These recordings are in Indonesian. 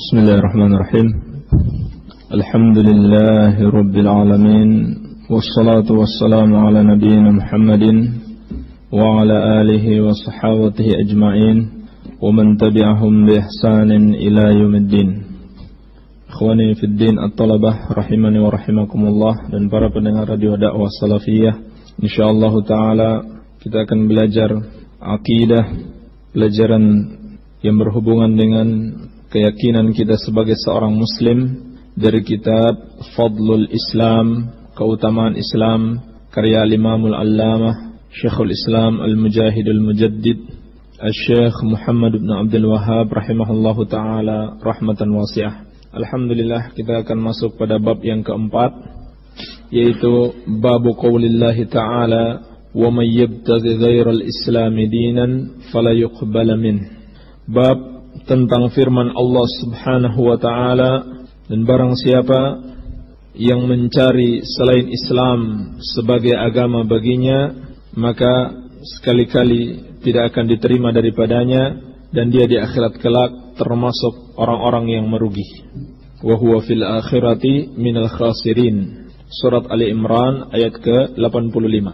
Bismillahirrahmanirrahim. Alhamdulillahi Rabbil Alamin. Wassalatu wassalamu ala nabiyyina Muhammadin wa ala alihi wa sahabatihi ajma'in wa man tabi'ahum bi ihsanin ila yaumiddin. Ikhwani fid din at-talabah rahimani wa rahimakumullah, dan para pendengar radio dakwah salafiyah. Insyaallah taala kita akan belajar akidah, pelajaran yang berhubungan dengan keyakinan kita sebagai seorang muslim dari kitab Fadlul Islam, keutamaan Islam, karya Imamul Allamah Syekhul Islam Al-Mujahidul Mujaddid Al-Syekh Muhammad bin Abdul Wahhab rahimahullahu ta'ala rahmatan wasi'ah. Alhamdulillah, kita akan masuk pada bab yang keempat, yaitu babu qaulillahi ta'ala wa may yabtaghi ghairal islami dinan fala yuqbala min. Bab tentang firman Allah Subhanahu wa ta'ala, dan barang siapa yang mencari selain Islam sebagai agama baginya, maka sekali-kali tidak akan diterima daripadanya, dan dia di akhirat kelak termasuk orang-orang yang merugi. Wa huwa fil akhirati minal khasirin. Surat Ali Imran ayat ke-85.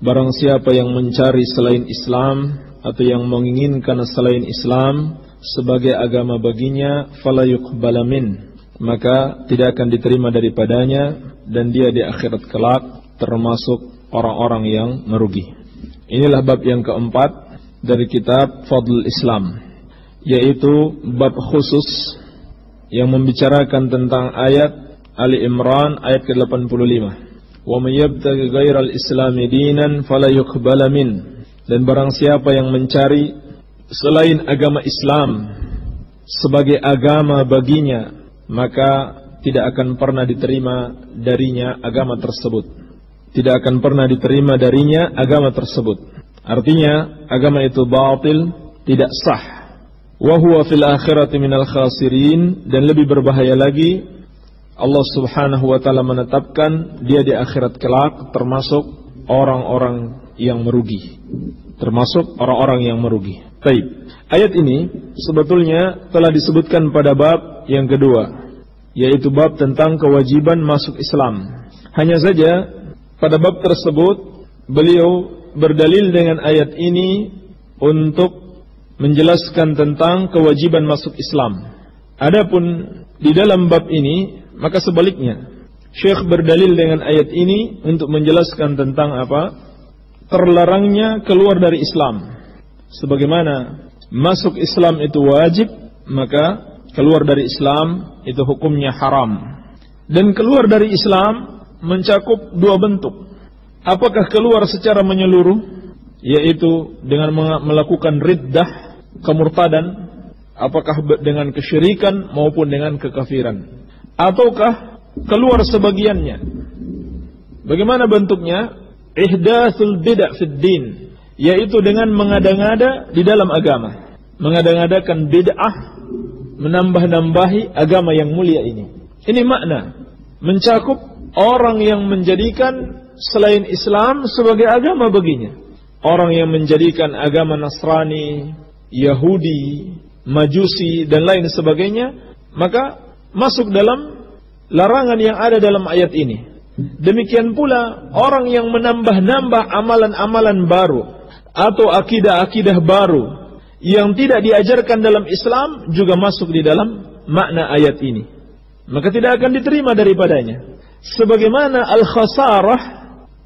Barang siapa yang mencari selain Islam atau yang menginginkan selain Islam sebagai agama baginya, fala yuqbala min, maka tidak akan diterima daripadanya, dan dia di akhirat kelak termasuk orang-orang yang merugi. Inilah bab yang keempat dari kitab Fadlul Islam, yaitu bab khusus yang membicarakan tentang ayat Ali Imran ayat ke-85. Wa may yabtaghi ghairal islami dinan fala yuqbala min. Dan barang siapa yang mencari selain agama Islam sebagai agama baginya, maka tidak akan pernah diterima darinya agama tersebut. Tidak akan pernah diterima darinya agama tersebut. Artinya agama itu batil, tidak sah. Wa huwa fil akhirati minal khasirin. Dan lebih berbahaya lagi, Allah Subhanahu wa ta'ala menetapkan dia di akhirat kelak termasuk orang-orang yang merugi. Termasuk orang-orang yang merugi. Baik. Ayat ini sebetulnya telah disebutkan pada bab yang kedua, yaitu bab tentang kewajiban masuk Islam. Hanya saja pada bab tersebut beliau berdalil dengan ayat ini untuk menjelaskan tentang kewajiban masuk Islam. Adapun di dalam bab ini, maka sebaliknya, Syekh berdalil dengan ayat ini untuk menjelaskan tentang apa? Terlarangnya keluar dari Islam. Sebagaimana masuk Islam itu wajib, maka keluar dari Islam itu hukumnya haram. Dan keluar dari Islam mencakup dua bentuk. Apakah keluar secara menyeluruh, yaitu dengan melakukan riddah, kemurtadan, apakah dengan kesyirikan maupun dengan kekafiran, ataukah keluar sebagiannya. Bagaimana bentuknya? Ihdatsul bid'ah fid din, yaitu dengan mengada-ngada di dalam agama, mengada-ngadakan bid'ah, menambah-nambahi agama yang mulia ini. Ini makna mencakup orang yang menjadikan selain Islam sebagai agama baginya. Orang yang menjadikan agama Nasrani, Yahudi, Majusi dan lain sebagainya, maka masuk dalam larangan yang ada dalam ayat ini. Demikian pula orang yang menambah-nambah amalan-amalan baru atau akidah-akidah baru yang tidak diajarkan dalam Islam juga masuk di dalam makna ayat ini. Maka tidak akan diterima daripadanya. Sebagaimana al-khasarah,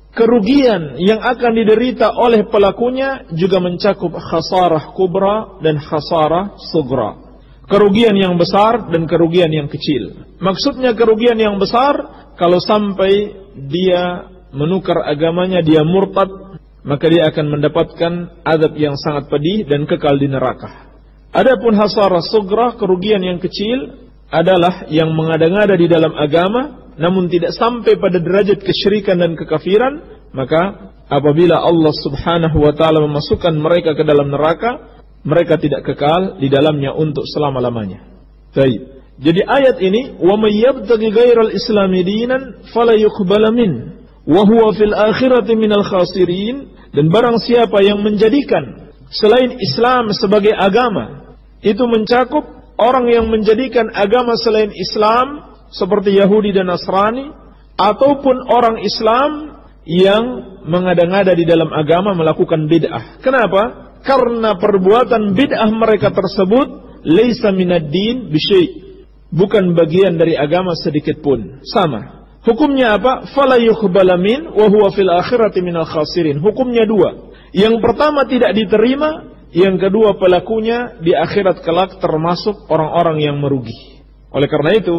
kerugian yang akan diderita oleh pelakunya juga mencakup khasarah kubra dan khasarah sugra. Kerugian yang besar dan kerugian yang kecil. Maksudnya kerugian yang besar, kalau sampai dia menukar agamanya, dia murtad, maka dia akan mendapatkan azab yang sangat pedih dan kekal di neraka. Adapun khasarah sugra, kerugian yang kecil, adalah yang mengada-ngada di dalam agama, namun tidak sampai pada derajat kesyirikan dan kekafiran, maka apabila Allah Subhanahu wa ta'ala memasukkan mereka ke dalam neraka, mereka tidak kekal di dalamnya untuk selama-lamanya. Baik. Jadi ayat ini, wa may yabtaghi ghairal islami dinan fala yuqbala min wa huwa fil akhirati minal khasirin. Dan barang siapa yang menjadikan selain Islam sebagai agama, itu mencakup orang yang menjadikan agama selain Islam seperti Yahudi dan Nasrani, ataupun orang Islam yang mengada-ngada di dalam agama melakukan bid'ah. Kenapa? Karena perbuatan bid'ah mereka tersebut laisa minad din bisyai', bukan bagian dari agama sedikit pun. Sama. Hukumnya apa? Fala yuqbala min wa huwa fil akhirati minal khasirin. Hukumnya dua. Yang pertama tidak diterima, yang kedua pelakunya di akhirat kelak termasuk orang-orang yang merugi. Oleh karena itu,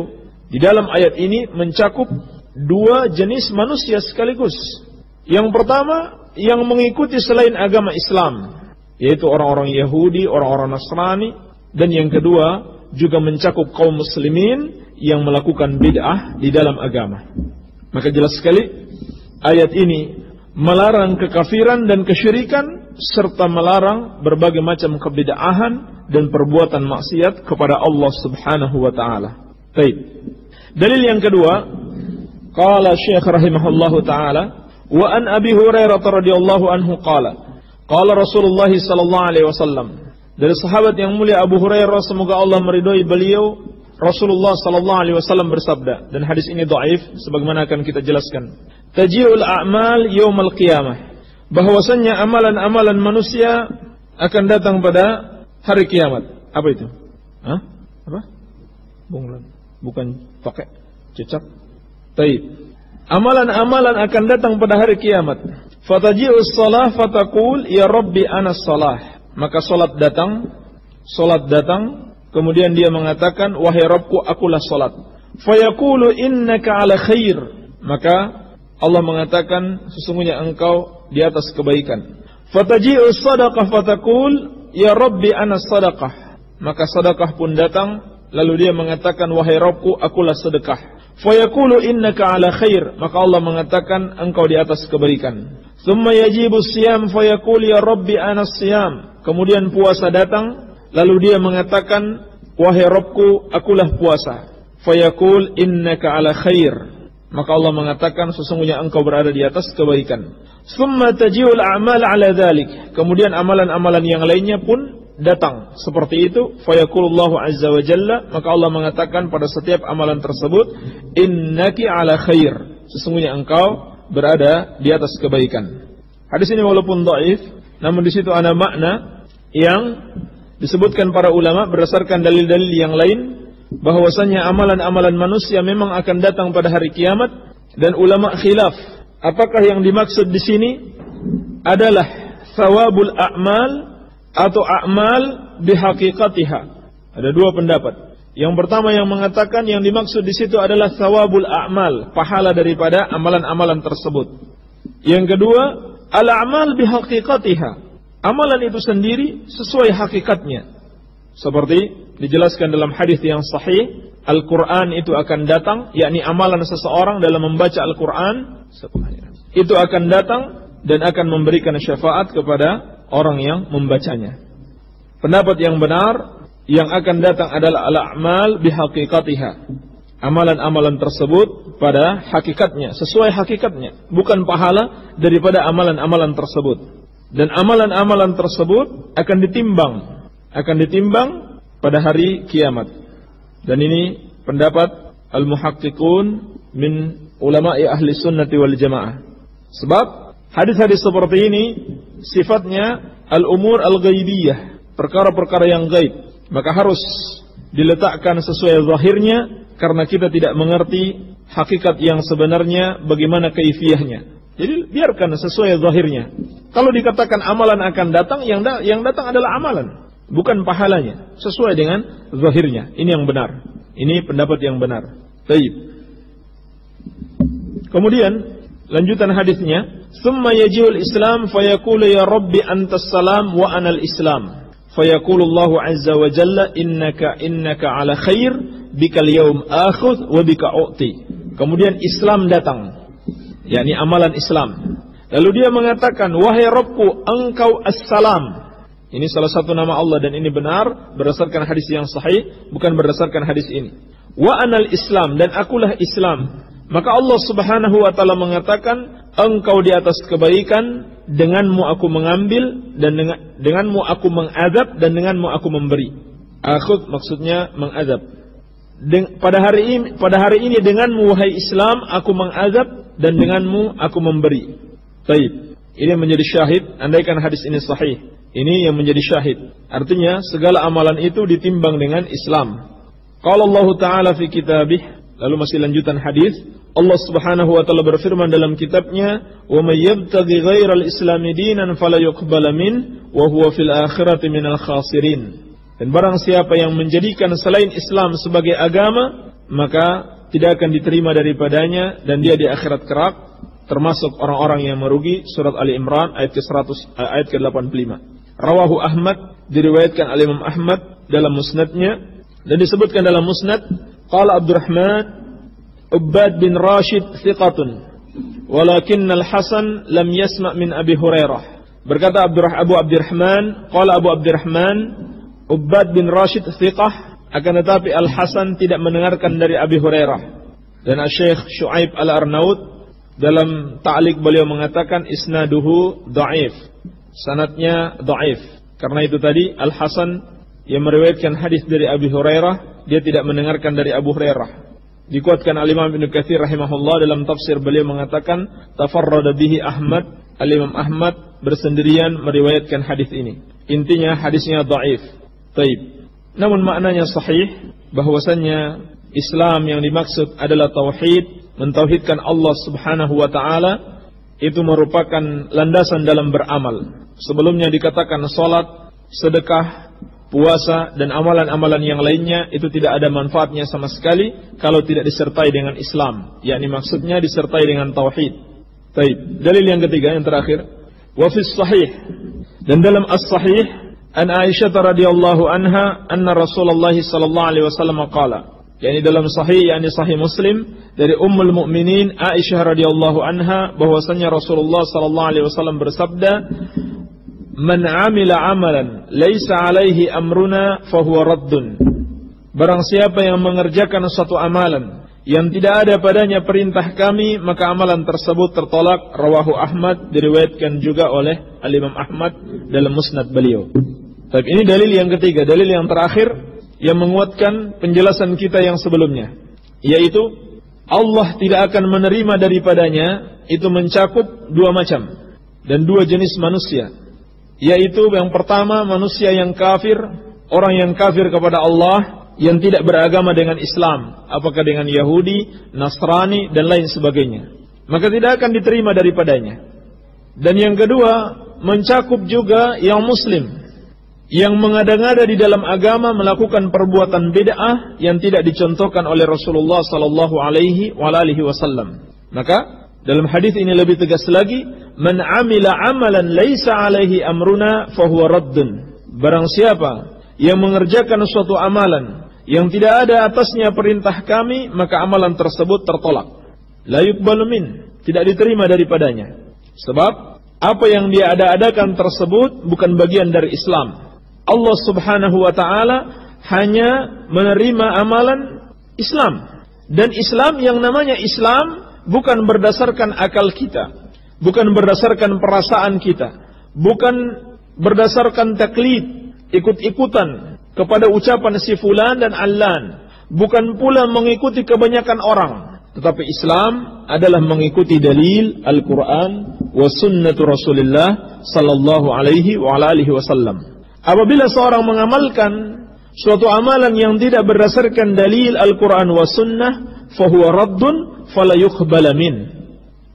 di dalam ayat ini mencakup dua jenis manusia sekaligus. Yang pertama, yang mengikuti selain agama Islam, yaitu orang-orang Yahudi, orang-orang Nasrani. Dan yang kedua, juga mencakup kaum muslimin yang melakukan bid'ah di dalam agama. Maka jelas sekali, ayat ini melarang kekafiran dan kesyirikan, serta melarang berbagai macam kebid'ahan dan perbuatan maksiat kepada Allah Subhanahu wa ta'ala. Baik. Dalil yang kedua, qala Syekh rahimahullahu taala, wa an Abi Hurairah radhiyallahu anhu qala Rasulullah sallallahu alaihi wasallam. Dari sahabat yang mulia Abu Hurairah, semoga Allah meridhai beliau, Rasulullah sallallahu alaihi wasallam bersabda, dan hadis ini dhaif sebagaimana akan kita jelaskan. Taji'ul a'mal yaumal qiyamah. Bahwasanya amalan-amalan manusia akan datang pada hari kiamat. Apa itu? Hah? Apa? Bunglon. Bukan pakai cecak. Taib. Amalan-amalan akan datang pada hari kiamat. Fataji'us shalah fataqul ya rabbi anas shalah. Maka salat datang, kemudian dia mengatakan wahai Rabbku, akulah salat. Fayaqulu innaka ala khair. Maka Allah mengatakan sesungguhnya engkau di atas kebaikan. Fataji'us sadaqah fataqul ya rabbi anas sadaqah. Maka sedekah pun datang, lalu dia mengatakan wahai Rabbku, akulah sedekah. Fayaqulu innaka ala khair. Maka Allah mengatakan engkau di atas kebaikan. Tsumma yajibu siyam fayaqul ya rabbi anas siyam. Kemudian puasa datang, lalu dia mengatakan wahai Rabbku, akulah puasa. Fayaqul innaka ala khair. Maka Allah mengatakan sesungguhnya engkau berada di atas kebaikan. Tsumma taji'ul a'mal ala dzalik. Kemudian amalan-amalan yang lainnya pun datang seperti itu. Fayaqulullahu azza wa jalla. Maka Allah mengatakan pada setiap amalan tersebut, innaki ala khair. Sesungguhnya engkau berada di atas kebaikan. Hadis ini walaupun dhaif, namun di situ ada makna yang disebutkan para ulama berdasarkan dalil-dalil yang lain, bahwasanya amalan-amalan manusia memang akan datang pada hari kiamat, dan ulama khilaf apakah yang dimaksud di sini adalah thawabul a'mal atau a'mal bihaqiqatiha. Ada dua pendapat. Yang pertama yang mengatakan yang dimaksud di situ adalah thawabul a'mal, pahala daripada amalan-amalan tersebut. Yang kedua, al-a'mal bihaqiqatiha. Amalan itu sendiri sesuai hakikatnya. Seperti dijelaskan dalam hadis yang sahih, Al-Quran itu akan datang, yakni amalan seseorang dalam membaca Al-Quran itu akan datang dan akan memberikan syafaat kepada orang yang membacanya. Pendapat yang benar, yang akan datang adalah al-a'mal bihaqiqatiha. Amalan-amalan tersebut pada hakikatnya, sesuai hakikatnya, bukan pahala daripada amalan-amalan tersebut. Dan amalan-amalan tersebut akan ditimbang pada hari kiamat. Dan ini pendapat al-muhaqqiqun min ulama'i ahli sunnati wal jamaah. Sebab hadis-hadis seperti ini sifatnya al-umur al-ghaibiyah, perkara-perkara yang gaib. Maka harus diletakkan sesuai zahirnya, karena kita tidak mengerti hakikat yang sebenarnya bagaimana kaifiyahnya. Jadi biarkan sesuai zahirnya. Kalau dikatakan amalan akan datang, yang datang adalah amalan, bukan pahalanya, sesuai dengan zahirnya. Ini yang benar. Ini pendapat yang benar. Baik. Kemudian lanjutan hadisnya, "Tsumma yaji'ul Islam fayaqulu ya Rabbi antas salam wa anal Islam." Fayaqulu Allahu azza wa jalla innaka ala khair bikal yaum akhudh wa bika u'ti. Kemudian Islam datang, yakni amalan Islam. Lalu dia mengatakan, wahai Rabbku, engkau as-salam. Ini salah satu nama Allah, dan ini benar berdasarkan hadis yang sahih, bukan berdasarkan hadis ini. Wa anal Islam, dan akulah Islam. Maka Allah Subhanahu wa taala mengatakan, engkau di atas kebaikan, denganmu aku mengambil, dan denganmu aku mengadab, dan denganmu aku memberi. Akhud maksudnya mengazab. Pada hari ini denganmu wahai Islam aku mengazab dan denganmu aku memberi. Baik. Ini menjadi syahid andaikan hadis ini sahih. Ini yang menjadi syahid. Artinya segala amalan itu ditimbang dengan Islam. Qala Allah Ta'ala fi kitabih, lalu masih lanjutan hadis, Allah Subhanahu wa taala berfirman dalam kitabnya, "Wa may yabtaghi ghairal islami dinan fala yuqbala min wa huwa fil akhirati minal khasirin." Dan barang siapa yang menjadikan selain Islam sebagai agama, maka tidak akan diterima daripadanya dan dia di akhirat kelak termasuk orang-orang yang merugi. Surat Ali Imran ayat ke-85. Rawahu Ahmad, diriwayatkan oleh Imam Ahmad dalam musnadnya dan disebutkan dalam musnad, qala Abdurrahman Ubbad bin Rashid thiqatun walakinnal Hasan lam yasma' min Abi Hurairah. Berkata Abu Abdurrahman, qala Abu Abdurrahman Ubbad bin Rashid thiqah, akan tetapi Al-Hasan tidak mendengarkan dari Abi Hurairah. Dan Syekh Syuaib Al-Arnaud dalam ta'liq beliau mengatakan isnaduhu dha'if. Sanadnya dha'if. Karena itu tadi Al-Hasan yang meriwayatkan hadis dari Abi Hurairah, dia tidak mendengarkan dari Abu Hurairah. Dikuatkan Al-Imam Ibnu Katsir rahimahullah dalam tafsir beliau mengatakan tafarrada bihi Ahmad, Al-Imam Ahmad bersendirian meriwayatkan hadis ini. Intinya hadisnya dhaif. Taib. Namun maknanya sahih, bahwasannya Islam yang dimaksud adalah tauhid, mentauhidkan Allah Subhanahu wa taala, itu merupakan landasan dalam beramal. Sebelumnya dikatakan salat, sedekah, puasa dan amalan-amalan yang lainnya itu tidak ada manfaatnya sama sekali kalau tidak disertai dengan Islam, yakni maksudnya disertai dengan tauhid. Taib. Dalil yang ketiga yang terakhir, wa fis sahih, dan dalam as-sahih an Aisyah radhiyallahu anha anna Rasulullah sallallahu alaihi wasallam qala, yakni dalam sahih, yakni sahih Muslim dari Ummul Mukminin Aisyah radhiyallahu anha bahwasanya Rasulullah sallallahu alaihi wasallam bersabda, "Man 'amila 'amalan laisa 'alaihi amruna fahuwa raddun." Barang siapa yang mengerjakan suatu amalan yang tidak ada padanya perintah kami, maka amalan tersebut tertolak. Rawahu Ahmad, diriwayatkan juga oleh Al-Imam Ahmad dalam musnad beliau. Tapi ini dalil yang ketiga, dalil yang terakhir yang menguatkan penjelasan kita yang sebelumnya, yaitu Allah tidak akan menerima daripadanya, itu mencakup dua macam dan dua jenis manusia, yaitu yang pertama manusia yang kafir, orang yang kafir kepada Allah, yang tidak beragama dengan Islam, apakah dengan Yahudi, Nasrani dan lain sebagainya, maka tidak akan diterima daripadanya. Dan yang kedua mencakup juga yang muslim, yang mengada-ngada di dalam agama, melakukan perbuatan bid'ah yang tidak dicontohkan oleh Rasulullah sallallahu alaihi wasallam. Maka dalam hadis ini lebih tegas lagi, man 'amila 'amalan laisa 'alaihi amruna fahuwa raddun. Barang siapa yang mengerjakan suatu amalan yang tidak ada atasnya perintah kami, maka amalan tersebut tertolak. La yuqbalu min, tidak diterima daripadanya. Sebab apa yang dia ada-adakan tersebut bukan bagian dari Islam. Allah Subhanahu wa taala hanya menerima amalan Islam. Dan Islam yang namanya Islam bukan berdasarkan akal kita, bukan berdasarkan perasaan kita, bukan berdasarkan taklid, ikut-ikutan kepada ucapan si fulan dan allan, bukan pula mengikuti kebanyakan orang, tetapi Islam adalah mengikuti dalil Al-Quran wa sunnatu Rasulullah sallallahu alaihi wasallam. Apabila seorang mengamalkan suatu amalan yang tidak berdasarkan dalil Al-Quran wa sunnah, fahuwa raddun fala yuqbala min,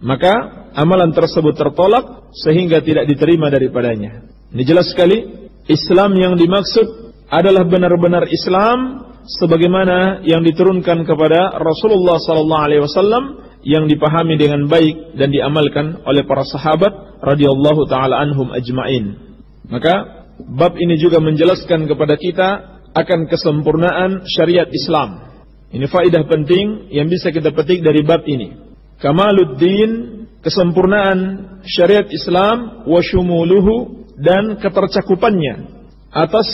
maka amalan tersebut tertolak sehingga tidak diterima daripadanya. Ini jelas sekali, Islam yang dimaksud adalah benar-benar Islam sebagaimana yang diturunkan kepada Rasulullah sallallahu alaihi wasallam, yang dipahami dengan baik dan diamalkan oleh para sahabat radhiyallahu taala anhum ajmain. Maka bab ini juga menjelaskan kepada kita akan kesempurnaan syariat Islam. Ini faedah penting yang bisa kita petik dari bab ini. Kamaluddin, kesempurnaan syariat Islam, wa syumuluhu, dan ketercakupannya atas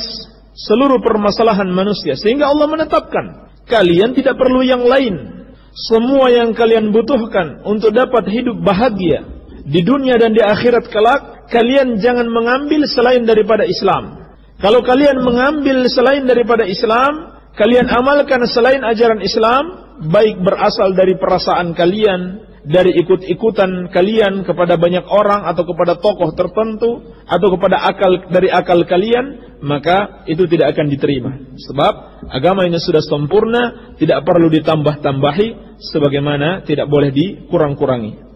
seluruh permasalahan manusia, sehingga Allah menetapkan kalian tidak perlu yang lain. Semua yang kalian butuhkan untuk dapat hidup bahagia di dunia dan di akhirat kelak, kalian jangan mengambil selain daripada Islam. Kalau kalian mengambil selain daripada Islam, kalian amalkan selain ajaran Islam, baik berasal dari perasaan kalian, dari ikut-ikutan kalian kepada banyak orang atau kepada tokoh tertentu atau kepada akal kalian, maka itu tidak akan diterima. Sebab agama ini sudah sempurna, tidak perlu ditambah-tambahi, sebagaimana tidak boleh dikurang-kurangi.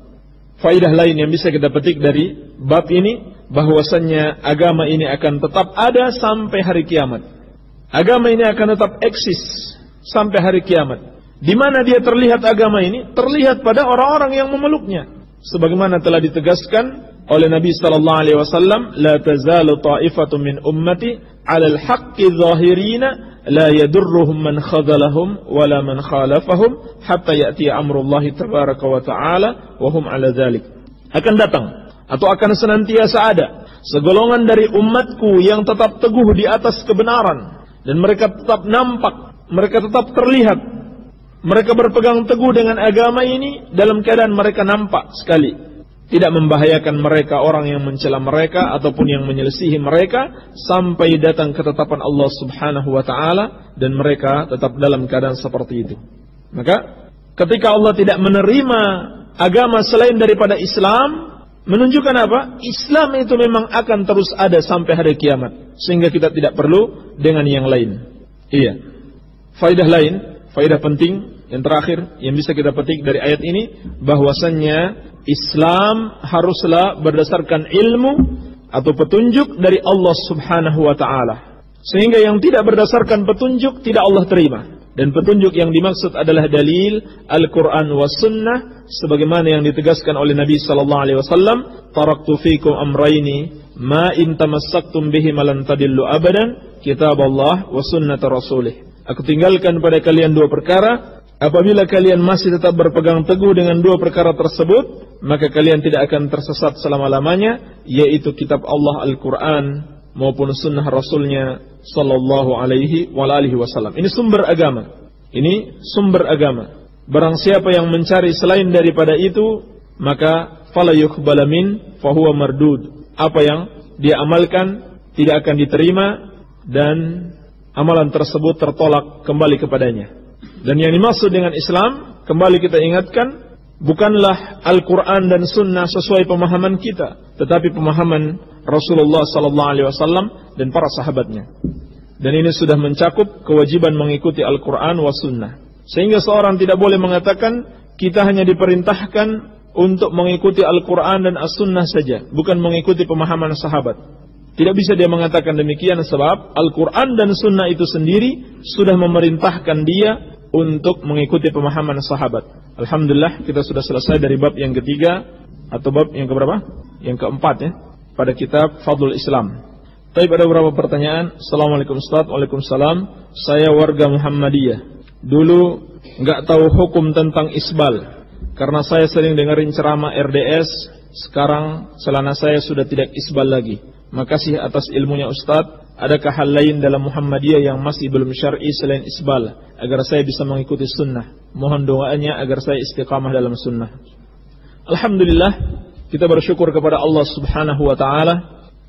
Faidah lain yang bisa kita petik dari bab ini, bahwasannya agama ini akan tetap ada sampai hari kiamat. Agama ini akan tetap eksis sampai hari kiamat. Di mana dia terlihat agama ini? Terlihat pada orang-orang yang memeluknya. Sebagaimana telah ditegaskan oleh Nabi sallallahu alaihi wasallam, la tazalu ta'ifatun min ummati 'alal haqqi zahirina la yadurruhum man khadhalahum wala man khalafahum hatta ya'ti amrullahi tabaraka wa ta'ala wa hum 'ala dzalik. Akan datang atau akan senantiasa ada segolongan dari umatku yang tetap teguh di atas kebenaran, dan mereka tetap nampak, mereka tetap terlihat, mereka berpegang teguh dengan agama ini dalam keadaan mereka nampak sekali, tidak membahayakan mereka orang yang mencela mereka ataupun yang menyelisihi mereka, sampai datang ketetapan Allah subhanahu wa ta'ala, dan mereka tetap dalam keadaan seperti itu. Maka ketika Allah tidak menerima agama selain daripada Islam, menunjukkan apa? Islam itu memang akan terus ada sampai hari kiamat, sehingga kita tidak perlu dengan yang lain. Iya. Faidah lain, faidah penting yang terakhir yang bisa kita petik dari ayat ini, bahwasannya Islam haruslah berdasarkan ilmu atau petunjuk dari Allah subhanahu wa ta'ala, sehingga yang tidak berdasarkan petunjuk tidak Allah terima. Dan petunjuk yang dimaksud adalah dalil Al-Quran wa Sunnah, sebagaimana yang ditegaskan oleh Nabi sallallahu alaihi wasallam, taraktu fikum amraini ma in tamassaktum bihi lan tadillu abadan, kitab Allah wa sunnata rasulih. Aku tinggalkan pada kalian dua perkara, apabila kalian masih tetap berpegang teguh dengan dua perkara tersebut, maka kalian tidak akan tersesat selama-lamanya, yaitu kitab Allah Al-Quran maupun sunnah Rasulnya sallallahu alaihi wasallam. Ini sumber agama. Ini sumber agama. Barang siapa yang mencari selain daripada itu, maka fala yuqbala min fahuwa mardud. Apa yang dia amalkan tidak akan diterima, dan amalan tersebut tertolak kembali kepadanya. Dan yang dimaksud dengan Islam, kembali kita ingatkan, bukanlah Al-Quran dan Sunnah sesuai pemahaman kita, tetapi pemahaman Rasulullah sallallahu alaihi wasallam dan para sahabatnya. Dan ini sudah mencakup kewajiban mengikuti Al-Quran wa Sunnah. Sehingga seorang tidak boleh mengatakan kita hanya diperintahkan untuk mengikuti Al-Quran dan As-Sunnah saja, bukan mengikuti pemahaman sahabat. Tidak bisa dia mengatakan demikian, sebab Al-Quran dan Sunnah itu sendiri sudah memerintahkan dia untuk mengikuti pemahaman sahabat. Alhamdulillah, kita sudah selesai dari bab yang ketiga, atau bab yang keberapa? Yang keempat ya, pada kitab Fadlul Islam. Tapi ada beberapa pertanyaan. Assalamualaikum Ustaz. Waalaikumsalam. Saya warga Muhammadiyah. Dulu nggak tahu hukum tentang isbal, karena saya sering dengerin ceramah RDS. Sekarang celana saya sudah tidak isbal lagi. Makasih atas ilmunya Ustaz. Adakah hal lain dalam Muhammadiyah yang masih belum syar'i selain isbal, agar saya bisa mengikuti sunnah? Mohon doanya agar saya istiqamah dalam sunnah. Alhamdulillah, kita bersyukur kepada Allah subhanahu wa ta'ala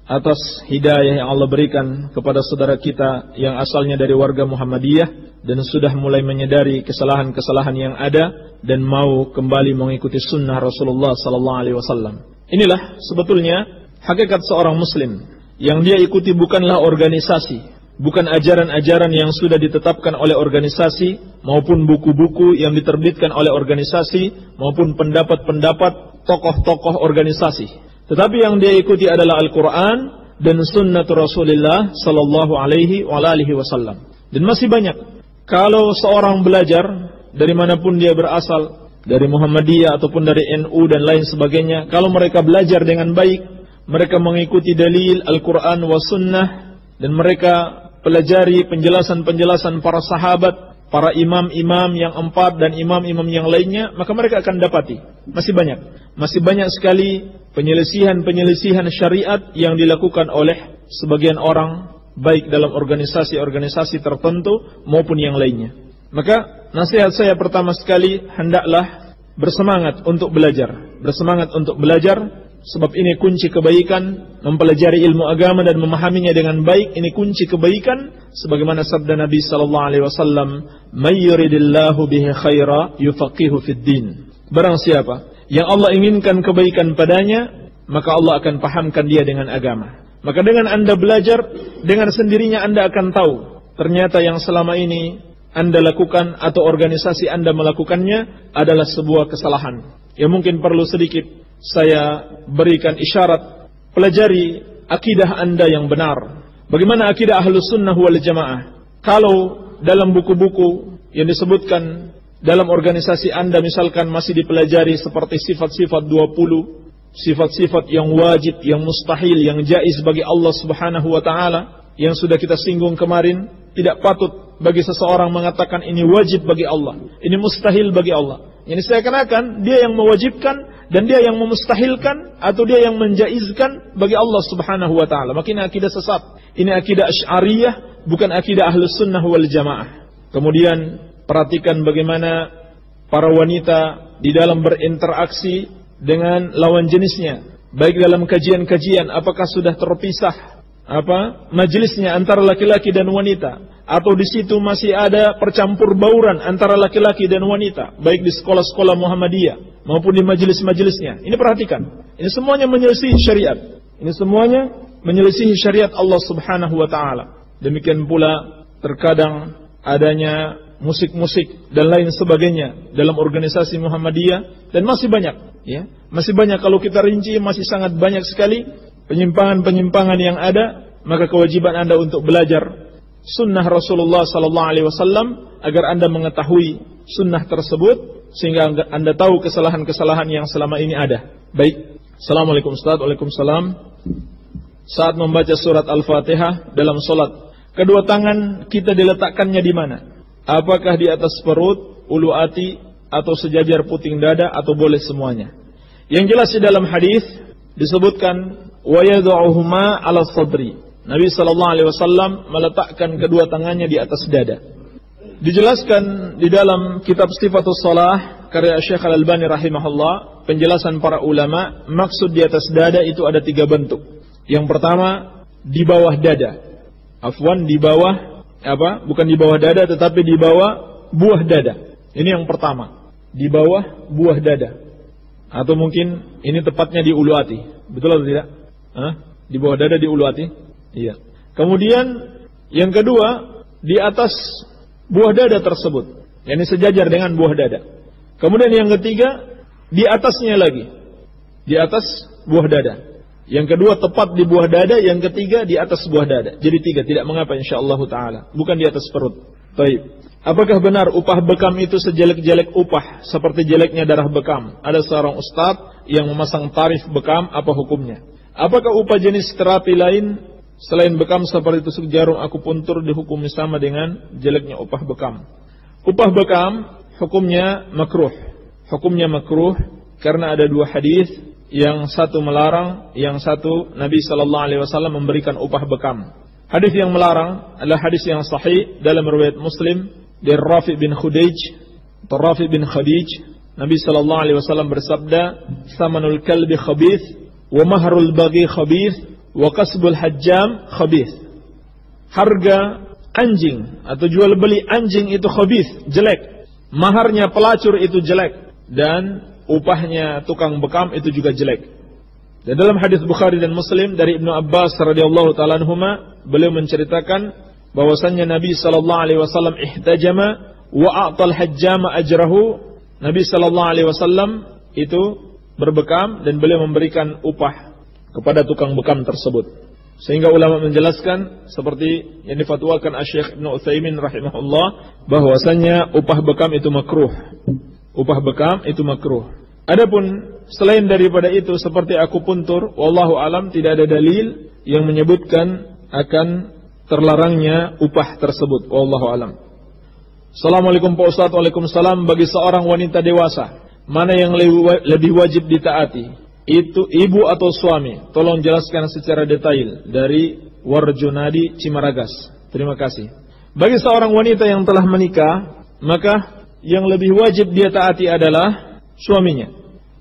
atas hidayah yang Allah berikan kepada saudara kita yang asalnya dari warga Muhammadiyah dan sudah mulai menyadari kesalahan-kesalahan yang ada dan mau kembali mengikuti sunnah Rasulullah sallallahu alaihi wasallam. Inilah sebetulnya hakikat seorang muslim. Yang dia ikuti bukanlah organisasi, bukan ajaran-ajaran yang sudah ditetapkan oleh organisasi, maupun buku-buku yang diterbitkan oleh organisasi, maupun pendapat-pendapat tokoh-tokoh organisasi. Tetapi yang dia ikuti adalah Al-Quran dan sunnah Rasulullah sallallahu alaihi wasallam. Dan masih banyak. Kalau seorang belajar dari manapun dia berasal, dari Muhammadiyah ataupun dari NU dan lain sebagainya, kalau mereka belajar dengan baik, mereka mengikuti dalil Al-Quran wa Sunnah, dan mereka pelajari penjelasan-penjelasan para sahabat, para imam-imam yang 4 dan imam-imam yang lainnya, maka mereka akan dapati masih banyak sekali penyelisihan-penyelisihan syariat yang dilakukan oleh sebagian orang, baik dalam organisasi-organisasi tertentu maupun yang lainnya. Maka nasihat saya pertama sekali, hendaklah bersemangat untuk belajar, Sebab ini kunci kebaikan, mempelajari ilmu agama dan memahaminya dengan baik, ini kunci kebaikan. Sebagaimana sabda Nabi sallallahu alaihi wasallam, "May yuridillahu bihi khaira yufaqihu fid din." Barang siapa yang Allah inginkan kebaikan padanya, maka Allah akan pahamkan dia dengan agama. Maka dengan Anda belajar, dengan sendirinya Anda akan tahu, ternyata yang selama ini Anda lakukan atau organisasi Anda melakukannya adalah sebuah kesalahan. Ya mungkin perlu sedikit saya berikan isyarat, pelajari akidah Anda yang benar. Bagaimana akidah Ahlus Sunnah wal Jamaah? Kalau dalam buku-buku yang disebutkan dalam organisasi Anda misalkan masih dipelajari seperti sifat-sifat 20, sifat-sifat yang wajib, yang mustahil, yang jaiz bagi Allah Subhanahu wa taala, yang sudah kita singgung kemarin, tidak patut bagi seseorang mengatakan ini wajib bagi Allah, ini mustahil bagi Allah. Ini seakan-akan dia yang mewajibkan dan dia yang memustahilkan atau dia yang menjaizkan bagi Allah Subhanahu wa taala. Maka ini akidah sesat. Ini akidah Asy'ariyah, bukan akidah Ahlus Sunnah wal Jamaah. Kemudian perhatikan bagaimana para wanita di dalam berinteraksi dengan lawan jenisnya, baik dalam kajian-kajian apakah sudah terpisah majelisnya antara laki-laki dan wanita, atau di situ masih ada percampur bauran antara laki-laki dan wanita, baik di sekolah-sekolah Muhammadiyah maupun di majelis-majelisnya. Ini perhatikan, ini semuanya menyelisihi syariat. Ini semuanya menyelisihi syariat Allah Subhanahu wa taala. Demikian pula terkadang adanya musik-musik dan lain sebagainya dalam organisasi Muhammadiyah, dan masih banyak, ya. Masih banyak, kalau kita rinci masih sangat banyak sekali penyimpangan-penyimpangan yang ada. Maka kewajiban Anda untuk belajar sunnah Rasulullah sallallahu alaihi wasallam agar Anda mengetahui sunnah tersebut sehingga Anda tahu kesalahan-kesalahan yang selama ini ada. Baik. Assalamualaikum Ustaz. Waalaikumsalam. Saat membaca surat Al-Fatihah dalam salat, kedua tangan kita diletakkannya di mana? Apakah di atas perut, ulu hati, atau sejajar puting dada, atau boleh semuanya? Yang jelas di dalam hadis disebutkan wa yad'uhuma 'ala sadri. Nabi sallallahu alaihi wasallam meletakkan kedua tangannya di atas dada. Dijelaskan di dalam kitab Sifatus Shalah karya Syekh Al-Albani rahimahullah, penjelasan para ulama, maksud di atas dada itu ada 3 bentuk. Yang pertama di bawah dada. Di bawah bukan di bawah dada tetapi di bawah buah dada. Ini yang pertama, di bawah buah dada. Atau mungkin ini tepatnya di ulu hati. Betul atau tidak? Di bawah dada, di ulu hati? Iya. Kemudian yang kedua di atas buah dada tersebut, yakni sejajar dengan buah dada. Kemudian yang ketiga di atasnya lagi, di atas buah dada. Yang kedua tepat di buah dada, yang ketiga di atas buah dada. Jadi 3, tidak mengapa insyaallah taala, bukan di atas perut. Baik. Apakah benar upah bekam itu sejelek-jelek upah seperti jeleknya darah bekam? Ada seorang ustadz yang memasang tarif bekam, apa hukumnya? Apakah upah jenis terapi lain selain bekam seperti tusuk jarum, akupuntur dihukumi sama dengan jeleknya upah bekam? Upah bekam hukumnya makruh. Hukumnya makruh karena ada 2 hadis, yang satu melarang, yang satu Nabi sallallahu alaihi wasallam memberikan upah bekam. Hadis yang melarang adalah hadis yang sahih dalam riwayat Muslim dari Rafi bin Khudij atau Rafi bin Khadij. Nabi sallallahu alaihi wasallam bersabda, "Samanul kalbi khabith wa mahrul baghi khabith wa kasbul hajjam khabith." Harga anjing atau jual beli anjing itu khabith, jelek. Maharnya pelacur itu jelek, dan upahnya tukang bekam itu juga jelek. Dan dalam hadis Bukhari dan Muslim dari Ibnu Abbas radhiyallahu taala anhuma, beliau menceritakan bahwasannya Nabi sallallahu alaihi wasallam ihtajama wa a'tal hajjama ajrahu. Nabi sallallahu alaihi wasallam itu berbekam dan beliau memberikan upah kepada tukang bekam tersebut. Sehingga ulama menjelaskan seperti yang difatwakan Asy-Syaikh Ibnu Utsaimin rahimahullah, bahwasannya upah bekam itu makruh. Upah bekam itu makruh. Adapun selain daripada itu seperti akupuntur, wallahu alam tidak ada dalil yang menyebutkan akan terlarangnya upah tersebut, wallahu alam. Assalamualaikum Pak Ustaz. Waalaikumsalam. Bagi seorang wanita dewasa, mana yang lebih wajib ditaati? Itu ibu atau suami? Tolong jelaskan secara detail. Dari Warjunadi Cimaragas. Terima kasih. Bagi seorang wanita yang telah menikah, maka yang lebih wajib dia taati adalah suaminya.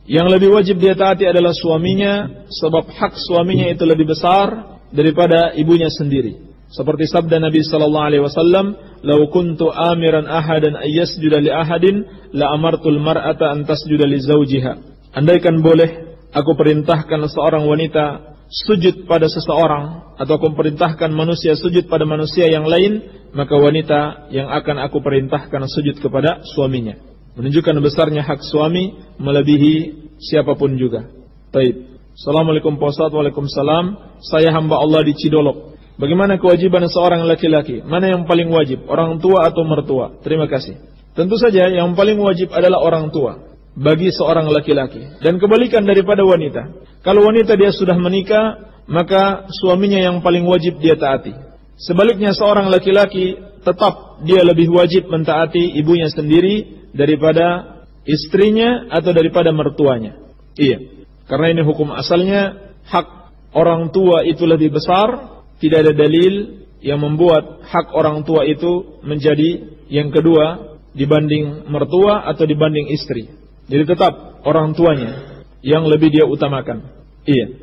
Yang lebih wajib dia taati adalah suaminya, sebab hak suaminya itu lebih besar daripada ibunya sendiri. Seperti sabda Nabi sallallahu alaihi wasallam, "Law kuntu amiran ahadan ay yasjuda li ahadin la amartul mar'ata an tasjuda li zawjiha." Andaikan boleh aku perintahkan seorang wanita sujud pada seseorang, atau aku perintahkan manusia sujud pada manusia yang lain, maka wanita yang akan aku perintahkan sujud kepada suaminya. Menunjukkan besarnya hak suami melebihi siapapun juga. Baik. Assalamualaikum Pak Ustaz. Waalaikumsalam. Saya hamba Allah di Cidolok. Bagaimana kewajiban seorang laki-laki? Mana yang paling wajib? Orang tua atau mertua? Terima kasih. Tentu saja yang paling wajib adalah orang tua bagi seorang laki-laki. Dan kebalikan daripada wanita. Kalau wanita dia sudah menikah, maka suaminya yang paling wajib dia taati. Sebaliknya seorang laki-laki tetap dia lebih wajib mentaati ibunya sendiri daripada istrinya atau daripada mertuanya. Iya. Karena ini hukum asalnya, hak orang tua itu lebih besar. Tidak ada dalil yang membuat hak orang tua itu menjadi yang kedua dibanding mertua atau dibanding istri. Jadi tetap orang tuanya yang lebih dia utamakan. Iya.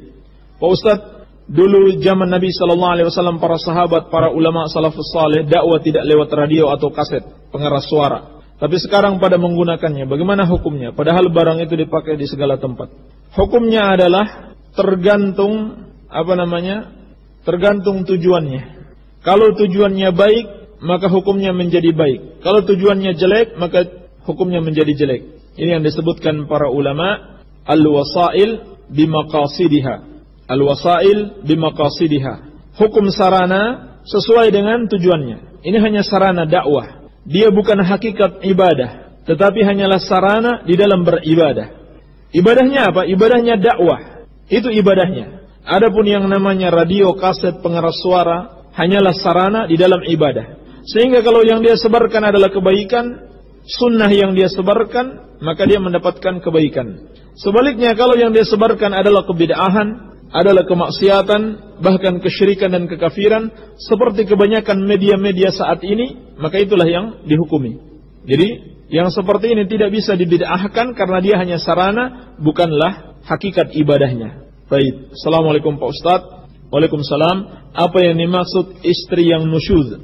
Pak Ustadz, dulu zaman Nabi SAW, para sahabat, para ulama salafus saleh, dakwah tidak lewat radio atau kaset pengeras suara. Tapi sekarang pada menggunakannya, bagaimana hukumnya? Padahal barang itu dipakai di segala tempat. Hukumnya adalah tergantung tergantung tujuannya. Kalau tujuannya baik, maka hukumnya menjadi baik. Kalau tujuannya jelek, maka hukumnya menjadi jelek. Ini yang disebutkan para ulama, al-wasail bimaqasidiha. Al-wasail bimaqasidiha. Hukum sarana sesuai dengan tujuannya. Ini hanya sarana dakwah. Dia bukan hakikat ibadah, tetapi hanyalah sarana di dalam beribadah. Ibadahnya apa? Ibadahnya dakwah. Itu ibadahnya. Adapun yang namanya radio, kaset, pengeras suara hanyalah sarana di dalam ibadah. Sehingga kalau yang dia sebarkan adalah kebaikan, sunnah yang dia sebarkan, maka dia mendapatkan kebaikan. Sebaliknya kalau yang dia sebarkan adalah kebid'ahan, adalah kemaksiatan, bahkan kesyirikan dan kekafiran, seperti kebanyakan media-media saat ini, maka itulah yang dihukumi. Jadi yang seperti ini tidak bisa dibid'ahkan karena dia hanya sarana, bukanlah hakikat ibadahnya. Baik, Assalamualaikum Pak Ustadz. Waalaikumsalam. Apa yang dimaksud istri yang nusyuz?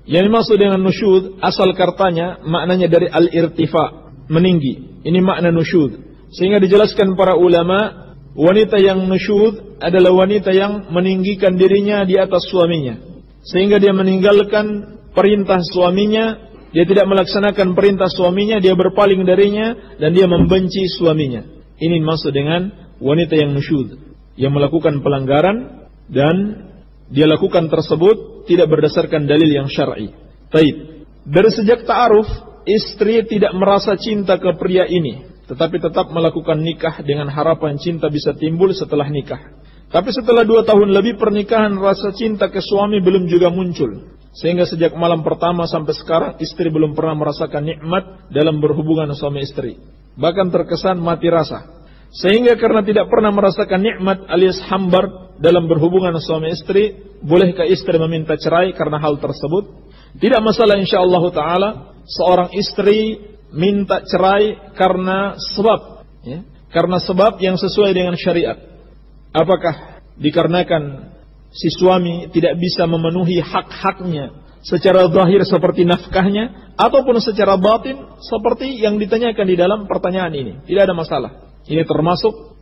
Yang dimaksud dengan nusyuz, asal katanya maknanya dari al-irtifa, meninggi. Ini makna nusyuz. Sehingga dijelaskan para ulama, wanita yang nusyuz adalah wanita yang meninggikan dirinya di atas suaminya. Sehingga dia meninggalkan perintah suaminya, dia tidak melaksanakan perintah suaminya, dia berpaling darinya, dan dia membenci suaminya. Ini maksud dengan wanita yang nusyuz, yang melakukan pelanggaran dan dia lakukan tersebut tidak berdasarkan dalil yang syar'i. Baik. Dari sejak ta'aruf, istri tidak merasa cinta ke pria ini, tetapi tetap melakukan nikah dengan harapan cinta bisa timbul setelah nikah. Tapi setelah 2 tahun lebih pernikahan, rasa cinta ke suami belum juga muncul. Sehingga sejak malam pertama sampai sekarang istri belum pernah merasakan nikmat dalam berhubungan suami istri. Bahkan terkesan mati rasa. Sehingga karena tidak pernah merasakan nikmat alias hambar dalam berhubungan suami istri, bolehkah istri meminta cerai karena hal tersebut? Tidak masalah insyaallah ta'ala seorang istri minta cerai karena sebab, ya, karena sebab yang sesuai dengan syariat. Apakah dikarenakan si suami tidak bisa memenuhi hak-haknya secara zahir seperti nafkahnya, ataupun secara batin seperti yang ditanyakan di dalam pertanyaan ini? Tidak ada masalah. Ini termasuk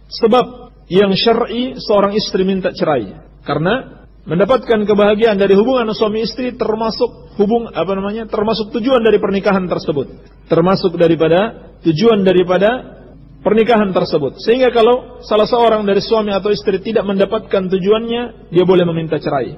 sebab yang syar'i seorang istri minta cerai. Karena mendapatkan kebahagiaan dari hubungan suami istri termasuk termasuk tujuan dari pernikahan tersebut. Termasuk daripada tujuan daripada pernikahan tersebut. Sehingga kalau salah seorang dari suami atau istri tidak mendapatkan tujuannya, dia boleh meminta cerai.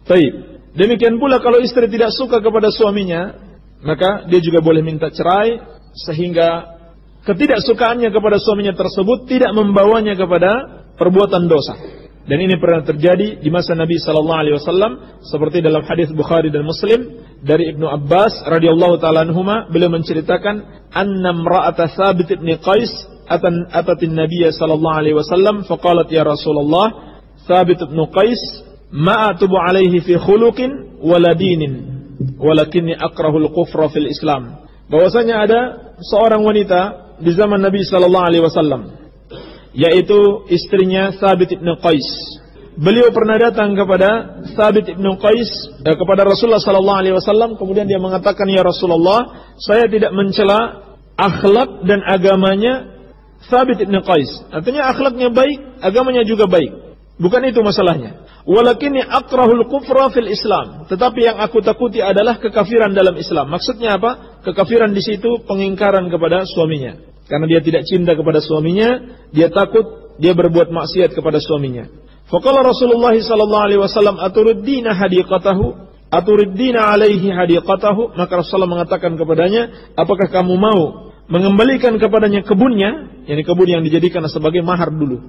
Baik. Demikian pula kalau istri tidak suka kepada suaminya, maka dia juga boleh minta cerai, sehingga ketidaksukaannya kepada suaminya tersebut tidak membawanya kepada perbuatan dosa. Dan ini pernah terjadi di masa Nabi SAW, seperti dalam hadis Bukhari dan Muslim dari Ibnu Abbas radhiyallahu taala anhuma, beliau menceritakan anna imra'ata Thabit bin Qais atatin Nabiy sallallahu alaihi wasallam faqalat ya Rasulullah, Thabit bin Qais ma atubu alaihi fi khuluqin wala dinin walakinni akrahul kufra fil Islam. Bahwasanya ada seorang wanita di zaman Nabi sallallahu alaihi wasallam, yaitu istrinya Thabit ibn Qais. Beliau pernah datang kepada Thabit ibn Qais, kepada Rasulullah sallallahu alaihi wasallam, kemudian dia mengatakan, "Ya Rasulullah, saya tidak mencela akhlak dan agamanya Thabit ibn Qais." Artinya akhlaknya baik, agamanya juga baik. Bukan itu masalahnya. Walakinni akrahul kufra fil Islam. Tetapi yang aku takuti adalah kekafiran dalam Islam. Maksudnya apa? Kekafiran di situ pengingkaran kepada suaminya. Karena dia tidak cinta kepada suaminya, dia takut dia berbuat maksiat kepada suaminya. Faqala Rasulullah sallallahu alaihi wasallam, "Aturiddina hadiqatahu? Aturiddina alaihi hadiqatahu?" Maka Rasulullah mengatakan kepadanya, "Apakah kamu mau mengembalikan kepadanya kebunnya?" Yani kebun yang dijadikan sebagai mahar dulu.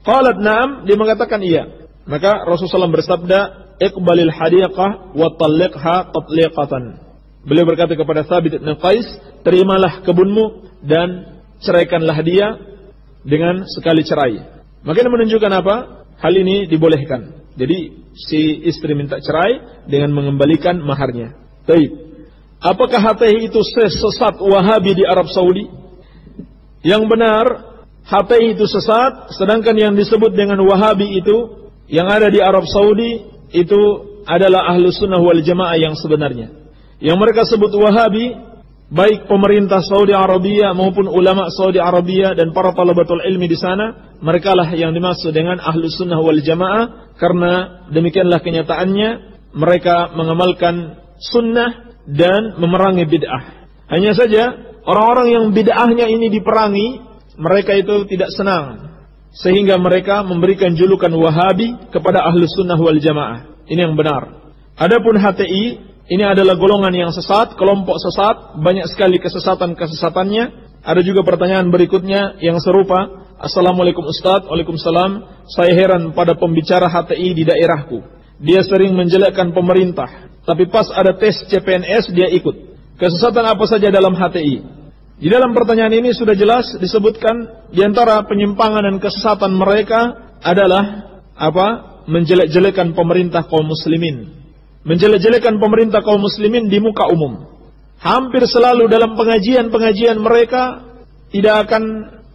Qalat na'am, dia mengatakan iya. Maka Rasulullah bersabda, "Iqbalil hadiqah wa talliqha tatliqatan." Beliau berkata kepada Thabit bin Qais, "Terimalah kebunmu dan ceraikanlah dia dengan sekali cerai." Maka ini menunjukkan apa? Hal ini dibolehkan. Jadi si istri minta cerai dengan mengembalikan maharnya. Baik. Apakah HTI itu sesat Wahabi di Arab Saudi? Yang benar, HTI itu sesat, sedangkan yang disebut dengan Wahabi itu yang ada di Arab Saudi itu adalah Ahlus Sunnah wal Jamaah yang sebenarnya. Yang mereka sebut Wahabi, baik pemerintah Saudi Arabia maupun ulama Saudi Arabia dan para talabatul ilmi di sana, merekalah yang dimaksud dengan Ahlus Sunnah wal Jamaah, karena demikianlah kenyataannya, mereka mengamalkan sunnah dan memerangi bid'ah. Hanya saja orang-orang yang bid'ahnya ini diperangi, mereka itu tidak senang, sehingga mereka memberikan julukan Wahabi kepada Ahlus Sunnah wal Jamaah. Ini yang benar. Adapun HTI, ini adalah golongan yang sesat, kelompok sesat, banyak sekali kesesatan-kesesatannya. Ada juga pertanyaan berikutnya yang serupa. "Assalamualaikum Ustaz." "Waalaikumsalam. Saya heran pada pembicara HTI di daerahku. Dia sering menjelekkan pemerintah, tapi pas ada tes CPNS dia ikut. Kesesatan apa saja dalam HTI?" Di dalam pertanyaan ini sudah jelas disebutkan di antara penyimpangan dan kesesatan mereka adalah apa? Menjelek-jelekan pemerintah kaum muslimin. Menjelek-jelekan pemerintah kaum muslimin di muka umum. Hampir selalu dalam pengajian-pengajian mereka tidak akan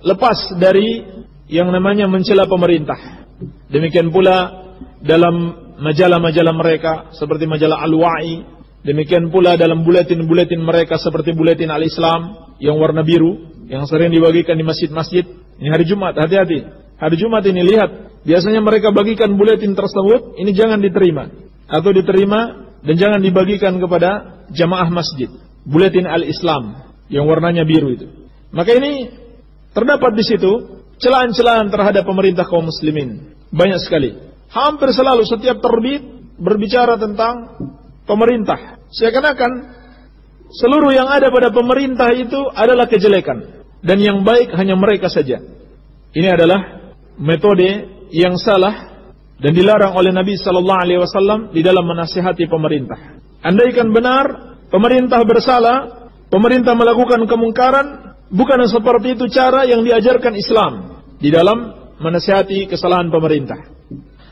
lepas dari yang namanya mencela pemerintah. Demikian pula dalam majalah-majalah mereka seperti majalah Al-Wa'i. Demikian pula dalam buletin-buletin mereka seperti buletin Al-Islam yang warna biru, yang sering dibagikan di masjid-masjid. Ini hari Jumat, hati-hati. Hari Jumat ini lihat, biasanya mereka bagikan buletin tersebut, ini jangan diterima. Atau diterima dan jangan dibagikan kepada jamaah masjid. Buletin Al-Islam yang warnanya biru itu. Maka ini terdapat di situ celaan-celaan terhadap pemerintah kaum muslimin. Banyak sekali. Hampir selalu setiap terbit berbicara tentang pemerintah. Seakan-akan seluruh yang ada pada pemerintah itu adalah kejelekan, dan yang baik hanya mereka saja. Ini adalah metode yang salah dan dilarang oleh Nabi sallallahu alaihi wasallam di dalam menasihati pemerintah. Andaikan benar pemerintah bersalah, pemerintah melakukan kemungkaran, bukan seperti itu cara yang diajarkan Islam di dalam menasihati kesalahan pemerintah.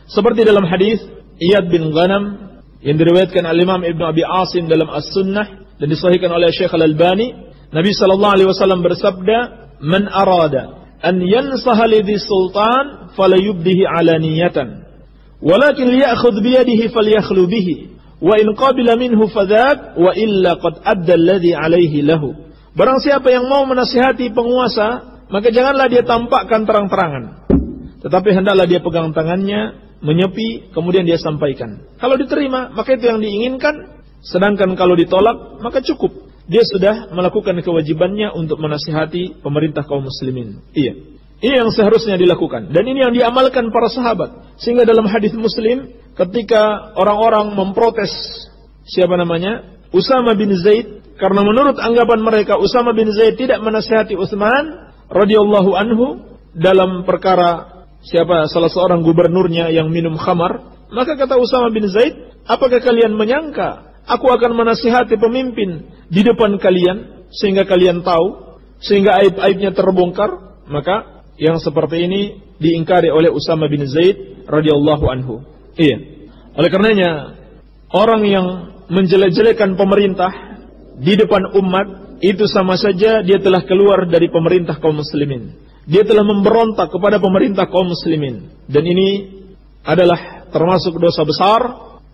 Seperti dalam hadis Iyad bin Ghanam yang diriwayatkan al-Imam Ibn Abi Asim dalam As-Sunnah dan disahihkan oleh Syekh Al-Albani, Nabi sallallahu alaihi wasallam bersabda, "Man arada an yansaha lidhi sultan falayubdihi alaniyatan, walakin liya'khudh biyadihi falyakhlu bihi, wa in qabila minhu fadhak, wa illa qad adda alladhi alaihi lahu." Barang siapa yang mau menasihati penguasa, maka janganlah dia tampakkan terang-terangan, tetapi hendaklah dia pegang tangannya, menyepi, kemudian dia sampaikan. Kalau diterima, maka itu yang diinginkan. Sedangkan kalau ditolak, maka cukup. Dia sudah melakukan kewajibannya untuk menasihati pemerintah kaum muslimin. Iya. Ini yang seharusnya dilakukan. Dan ini yang diamalkan para sahabat. Sehingga dalam hadis Muslim, ketika orang-orang memprotes, siapa namanya? Usama bin Zaid. Karena menurut anggapan mereka, Usama bin Zaid tidak menasihati Utsman radhiyallahu anhu dalam perkara salah seorang gubernurnya yang minum khamar. Maka kata Usama bin Zaid, apakah kalian menyangka aku akan menasihati pemimpin di depan kalian sehingga kalian tahu, sehingga aib-aibnya terbongkar? Maka yang seperti ini diingkari oleh Usama bin Zaid radhiyallahu anhu. Iya. Oleh karenanya orang yang menjelek-jelekan pemerintah di depan umat itu sama saja dia telah keluar dari pemerintah kaum muslimin. Dia telah memberontak kepada pemerintah kaum muslimin. Dan ini adalah termasuk dosa besar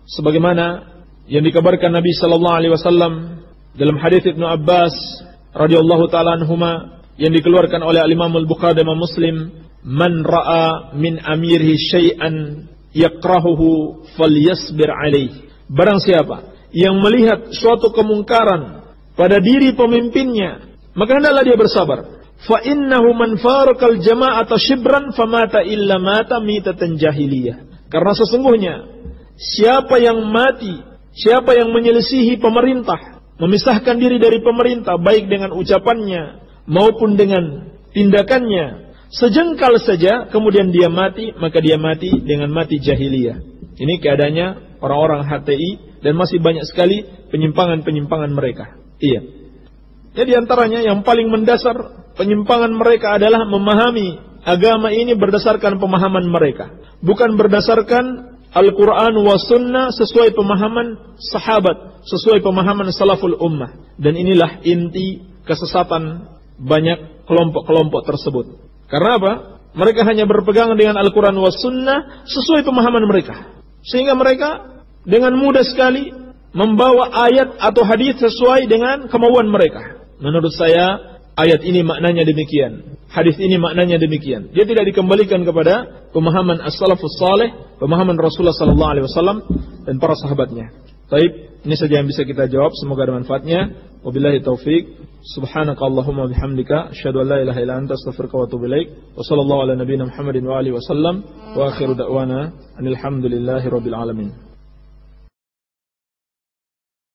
sebagaimana yang dikabarkan Nabi sallallahu alaihi wasallam dalam hadis Ibnu Abbas radhiyallahu taala anhuma yang dikeluarkan oleh Imam Al-Bukhari dan Muslim, "Man ra'a min amirihi syai'an yakrahuhu falyasbir alaihi." Barang siapa yang melihat suatu kemungkaran pada diri pemimpinnya, maka hendaklah dia bersabar. Fa innahu man farakal jama'ata shibran famata illa mata mitatan jahiliyah. Karena sesungguhnya siapa yang mati, siapa yang menyelisihi pemerintah, memisahkan diri dari pemerintah baik dengan ucapannya maupun dengan tindakannya, sejengkal saja kemudian dia mati, maka dia mati dengan mati jahiliyah. Ini keadaannya orang-orang HTI dan masih banyak sekali penyimpangan-penyimpangan mereka. Iya. Jadi antaranya yang paling mendasar penyimpangan mereka adalah memahami agama ini berdasarkan pemahaman mereka, bukan berdasarkan Al-Quran wa Sunnah sesuai pemahaman sahabat, sesuai pemahaman salaful ummah. Dan inilah inti kesesatan banyak kelompok-kelompok tersebut. Karena apa? Mereka hanya berpegang dengan Al-Quran wa Sunnah sesuai pemahaman mereka. Sehingga mereka dengan mudah sekali membawa ayat atau hadis sesuai dengan kemauan mereka. Menurut saya ayat ini maknanya demikian, hadis ini maknanya demikian. Dia tidak dikembalikan kepada pemahaman as-salafus salih, pemahaman Rasulullah sallallahu alaihi wasallam dan para sahabatnya. Baik, ini saja yang bisa kita jawab, semoga ada manfaatnya. Wabillahi taufik. Subhanakallahumma bihamdika asyhadu an la ilaha illa anta astaghfiruka wa atubu ilaik. Wa sallallahu ala nabiyyina Muhammadin wa alihi wasallam wa akhiru da'wana alhamdulillahi rabbil alamin.